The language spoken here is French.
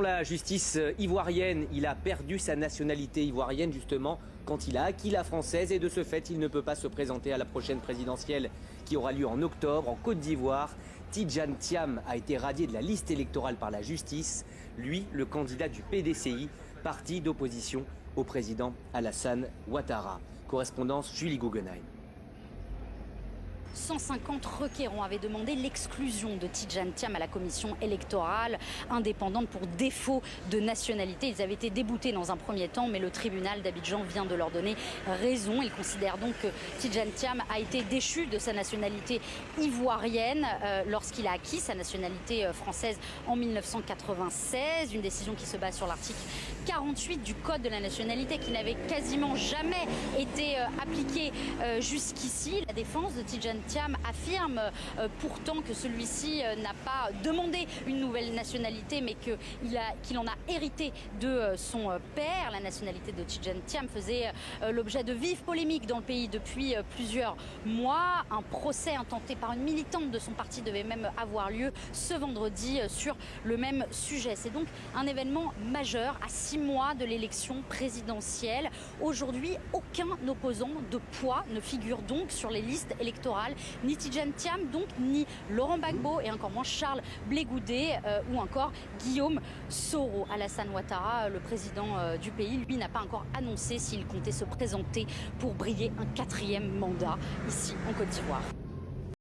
la justice ivoirienne, il a perdu sa nationalité ivoirienne justement quand il a acquis la française et de ce fait, il ne peut pas se présenter à la prochaine présidentielle qui aura lieu en octobre en Côte d'Ivoire. Tidjane Thiam a été radié de la liste électorale par la justice. Lui, le candidat du PDCI, parti d'opposition au président Alassane Ouattara. Correspondance Julie Guggenheim. 150 requérants avaient demandé l'exclusion de Tidjane Thiam à la commission électorale indépendante pour défaut de nationalité. Ils avaient été déboutés dans un premier temps, mais le tribunal d'Abidjan vient de leur donner raison. Il considère donc que Tidjane Thiam a été déchu de sa nationalité ivoirienne lorsqu'il a acquis sa nationalité française en 1996. Une décision qui se base sur l'article 48 du Code de la nationalité qui n'avait quasiment jamais été appliqué jusqu'ici. La défense de Tidjane Thiam affirme pourtant que celui-ci n'a pas demandé une nouvelle nationalité, mais qu'il en a hérité de son père. La nationalité de Tidjane Thiam faisait l'objet de vives polémiques dans le pays depuis plusieurs mois. Un procès intenté par une militante de son parti devait même avoir lieu ce vendredi sur le même sujet. C'est donc un événement majeur à 6 mois de l'élection présidentielle. Aujourd'hui, aucun opposant de poids ne figure donc sur les listes électorales. Ni Tidjane Thiam, donc, ni Laurent Gbagbo et encore moins Charles Blé Goudé ou encore Guillaume Soro. Alassane Ouattara, le président du pays, lui n'a pas encore annoncé s'il comptait se présenter pour briller un 4e mandat ici en Côte d'Ivoire.